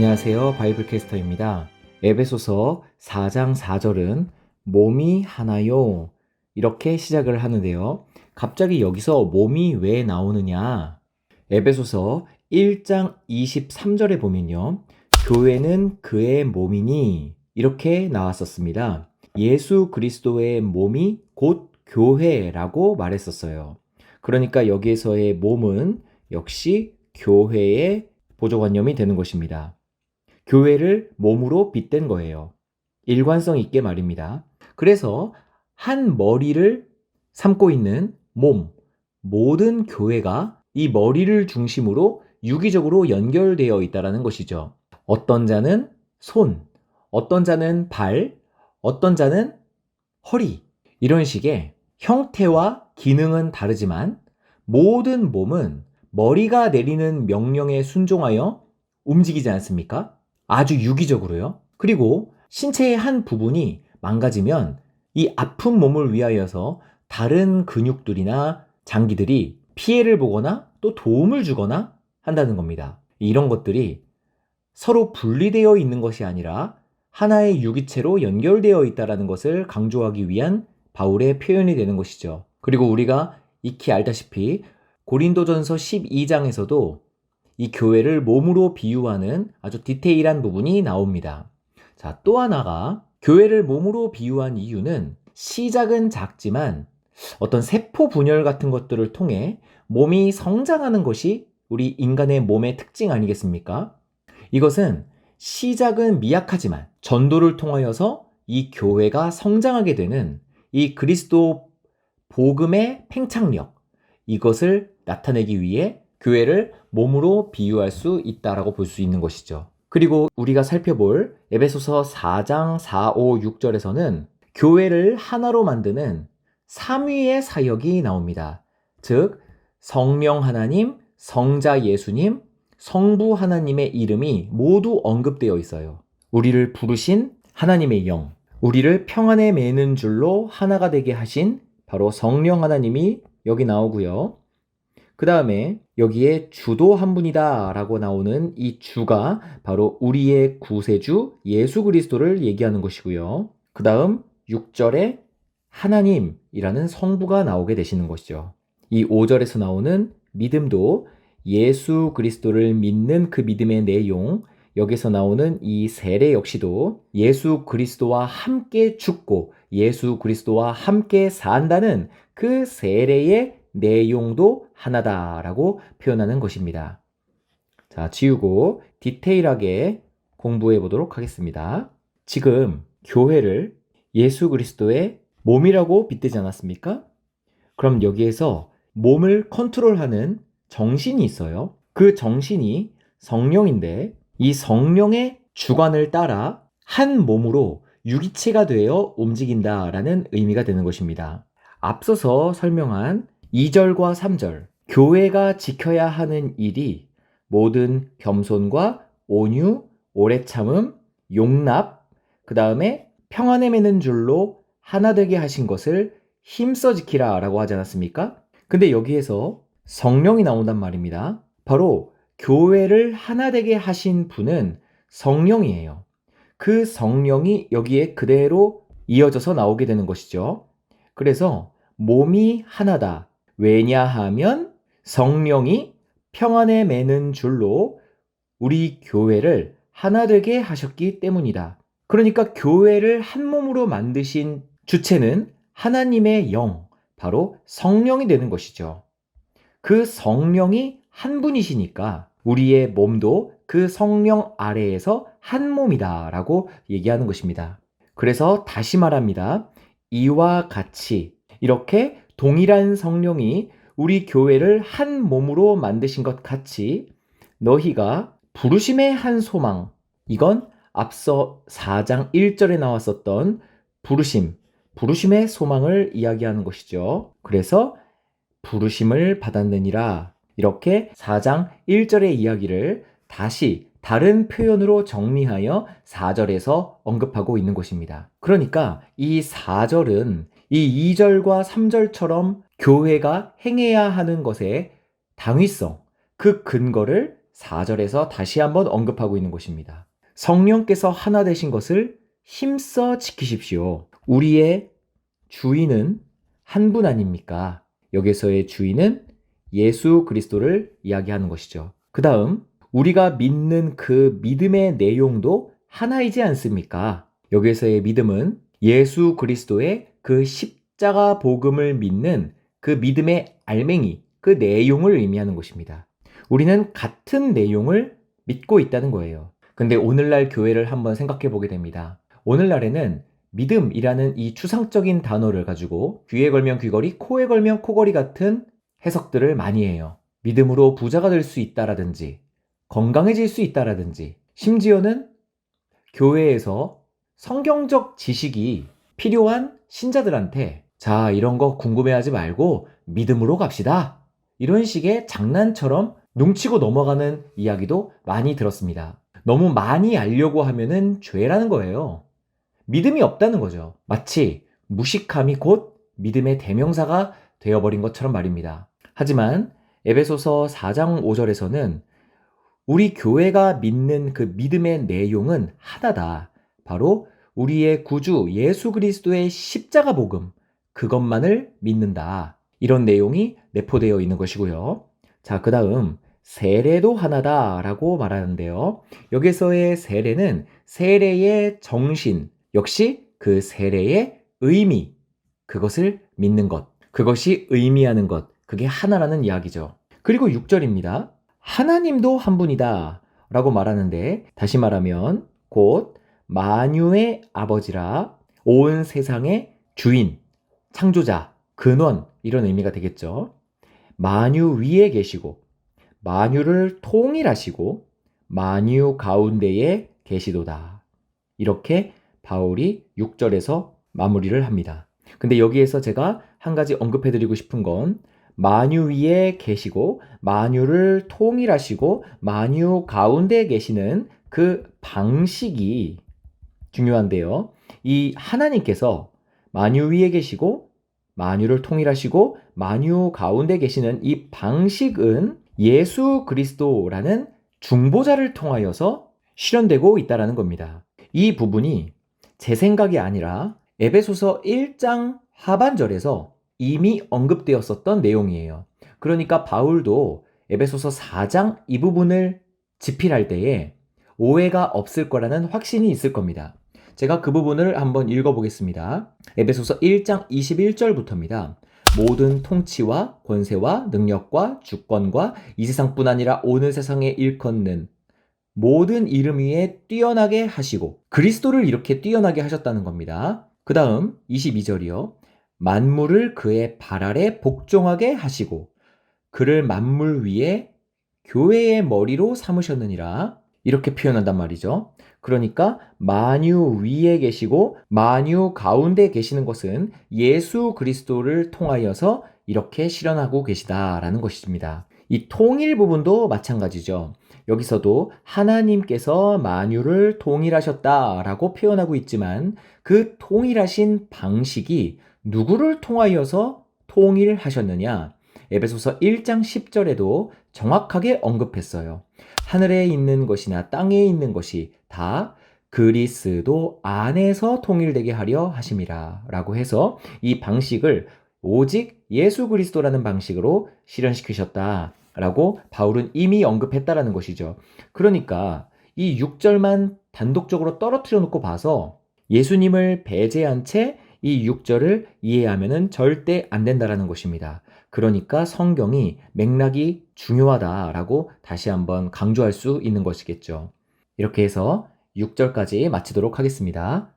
안녕하세요. 바이블 캐스터입니다. 에베소서 4장 4절은 몸이 하나요. 이렇게 시작을 하는데요. 갑자기 여기서 몸이 왜 나오느냐? 에베소서 1장 23절에 보면요. 교회는 그의 몸이니 이렇게 나왔었습니다. 예수 그리스도의 몸이 곧 교회라고 말했었어요. 그러니까 여기에서의 몸은 역시 교회의 보조관념이 되는 것입니다. 교회를 몸으로 빗댄 거예요. 일관성 있게 말입니다. 그래서 한 머리를 삼고 있는 몸, 모든 교회가 이 머리를 중심으로 유기적으로 연결되어 있다는 것이죠. 어떤 자는 손, 어떤 자는 발, 어떤 자는 허리, 이런 식의 형태와 기능은 다르지만 모든 몸은 머리가 내리는 명령에 순종하여 움직이지 않습니까? 아주 유기적으로요. 그리고 신체의 한 부분이 망가지면 이 아픈 몸을 위하여서 다른 근육들이나 장기들이 피해를 보거나 또 도움을 주거나 한다는 겁니다. 이런 것들이 서로 분리되어 있는 것이 아니라 하나의 유기체로 연결되어 있다는 것을 강조하기 위한 바울의 표현이 되는 것이죠. 그리고 우리가 익히 알다시피 고린도전서 12장에서도 이 교회를 몸으로 비유하는 아주 디테일한 부분이 나옵니다. 자, 또 하나가 교회를 몸으로 비유한 이유는 시작은 작지만 어떤 세포 분열 같은 것들을 통해 몸이 성장하는 것이 우리 인간의 몸의 특징 아니겠습니까? 이것은 시작은 미약하지만 전도를 통하여서 이 교회가 성장하게 되는 이 그리스도 복음의 팽창력, 이것을 나타내기 위해 교회를 몸으로 비유할 수 있다라고 볼 수 있는 것이죠. 그리고 우리가 살펴볼 에베소서 4장 4, 5, 6절에서는 교회를 하나로 만드는 3위의 사역이 나옵니다. 즉 성령 하나님, 성자 예수님, 성부 하나님의 이름이 모두 언급되어 있어요. 우리를 부르신 하나님의 영, 우리를 평안에 매는 줄로 하나가 되게 하신 바로 성령 하나님이 여기 나오고요. 그 다음에 여기에 주도 한 분이다 라고 나오는 이 주가 바로 우리의 구세주 예수 그리스도를 얘기하는 것이고요. 그 다음 6절에 하나님이라는 성부가 나오게 되시는 것이죠. 이 5절에서 나오는 믿음도 예수 그리스도를 믿는 그 믿음의 내용, 여기서 나오는 이 세례 역시도 예수 그리스도와 함께 죽고 예수 그리스도와 함께 산다는 그 세례의 내용도 하나다라고 표현하는 것입니다. 자, 지우고 디테일하게 공부해 보도록 하겠습니다. 지금 교회를 예수 그리스도의 몸이라고 빗대지 않았습니까? 그럼 여기에서 몸을 컨트롤하는 정신이 있어요. 그 정신이 성령인데 이 성령의 주관을 따라 한 몸으로 유기체가 되어 움직인다라는 의미가 되는 것입니다. 앞서서 설명한 2절과 3절, 교회가 지켜야 하는 일이 모든 겸손과 온유, 오래 참음, 용납, 그 다음에 평안에 매는 줄로 하나 되게 하신 것을 힘써 지키라 라고 하지 않았습니까? 근데 여기에서 성령이 나온단 말입니다. 바로 교회를 하나 되게 하신 분은 성령이에요. 그 성령이 여기에 그대로 이어져서 나오게 되는 것이죠. 그래서 몸이 하나다. 왜냐하면 성령이 평안에 매는 줄로 우리 교회를 하나 되게 하셨기 때문이다. 그러니까 교회를 한 몸으로 만드신 주체는 하나님의 영, 바로 성령이 되는 것이죠. 그 성령이 한 분이시니까 우리의 몸도 그 성령 아래에서 한 몸이다 라고 얘기하는 것입니다. 그래서 다시 말합니다. 이와 같이 이렇게 동일한 성령이 우리 교회를 한 몸으로 만드신 것 같이 너희가 부르심의 한 소망, 이건 앞서 4장 1절에 나왔었던 부르심의 소망을 이야기하는 것이죠. 그래서 부르심을 받았느니라, 이렇게 4장 1절의 이야기를 다시 다른 표현으로 정리하여 4절에서 언급하고 있는 것입니다. 그러니까 이 4절은 이 2절과 3절처럼 교회가 행해야 하는 것의 당위성, 그 근거를 4절에서 다시 한번 언급하고 있는 것입니다. 성령께서 하나 되신 것을 힘써 지키십시오. 우리의 주인은 한 분 아닙니까? 여기서의 주인은 예수 그리스도를 이야기하는 것이죠. 그 다음, 우리가 믿는 그 믿음의 내용도 하나이지 않습니까? 여기서의 믿음은 예수 그리스도의 그 십자가 복음을 믿는 그 믿음의 알맹이, 그 내용을 의미하는 것입니다. 우리는 같은 내용을 믿고 있다는 거예요. 근데 오늘날 교회를 한번 생각해 보게 됩니다. 오늘날에는 믿음이라는 이 추상적인 단어를 가지고 귀에 걸면 귀걸이, 코에 걸면 코걸이 같은 해석들을 많이 해요. 믿음으로 부자가 될 수 있다라든지, 건강해질 수 있다라든지, 심지어는 교회에서 성경적 지식이 필요한 신자들한테 자, 이런 거 궁금해하지 말고 믿음으로 갑시다. 이런 식의 장난처럼 눈치고 넘어가는 이야기도 많이 들었습니다. 너무 많이 알려고 하면은 죄라는 거예요. 믿음이 없다는 거죠. 마치 무식함이 곧 믿음의 대명사가 되어버린 것처럼 말입니다. 하지만 에베소서 4장 5절에서는 우리 교회가 믿는 그 믿음의 내용은 하나다. 바로 우리의 구주 예수 그리스도의 십자가 복음, 그것만을 믿는다. 이런 내용이 내포되어 있는 것이고요. 자, 그 다음 세례도 하나다라고 말하는데요. 여기서의 세례는 세례의 정신, 역시 그 세례의 의미, 그것을 믿는 것, 그것이 의미하는 것, 그게 하나라는 이야기죠. 그리고 6절입니다. 하나님도 한 분이다 라고 말하는데, 다시 말하면 곧 만유의 아버지라 온 세상의 주인, 창조자, 근원, 이런 의미가 되겠죠. 만유 위에 계시고 만유를 통일하시고 만유 가운데에 계시도다. 이렇게 바울이 6절에서 마무리를 합니다. 근데 여기에서 제가 한 가지 언급해드리고 싶은 건 만유 위에 계시고 만유를 통일하시고 만유 가운데에 계시는 그 방식이 중요한데요. 이 하나님께서 만유 위에 계시고 만유를 통일하시고 만유 가운데 계시는 이 방식은 예수 그리스도라는 중보자를 통하여서 실현되고 있다는 겁니다. 이 부분이 제 생각이 아니라 에베소서 1장 하반절에서 이미 언급되었었던 내용이에요. 그러니까 바울도 에베소서 4장 이 부분을 집필할 때에 오해가 없을 거라는 확신이 있을 겁니다. 제가 그 부분을 한번 읽어보겠습니다. 에베소서 1장 21절부터입니다. 모든 통치와 권세와 능력과 주권과 이 세상뿐 아니라 오늘 세상에 일컫는 모든 이름 위에 뛰어나게 하시고 그리스도를 이렇게 뛰어나게 하셨다는 겁니다. 그 다음 22절이요. 만물을 그의 발 아래 복종하게 하시고 그를 만물 위에 교회의 머리로 삼으셨느니라. 이렇게 표현한단 말이죠. 그러니까 만유 위에 계시고 만유 가운데 계시는 것은 예수 그리스도를 통하여서 이렇게 실현하고 계시다라는 것입니다. 이 통일 부분도 마찬가지죠. 여기서도 하나님께서 만유를 통일하셨다라고 표현하고 있지만 그 통일하신 방식이 누구를 통하여서 통일하셨느냐? 에베소서 1장 10절에도 정확하게 언급했어요. 하늘에 있는 것이나 땅에 있는 것이 다 그리스도 안에서 통일되게 하려 하심이라 라고 해서 이 방식을 오직 예수 그리스도라는 방식으로 실현시키셨다 라고 바울은 이미 언급했다라는 것이죠. 그러니까 이 6절만 단독적으로 떨어뜨려 놓고 봐서 예수님을 배제한 채 이 6절을 이해하면 절대 안 된다라는 것입니다. 그러니까 성경이 맥락이 중요하다라고 다시 한번 강조할 수 있는 것이겠죠. 이렇게 해서 6절까지 마치도록 하겠습니다.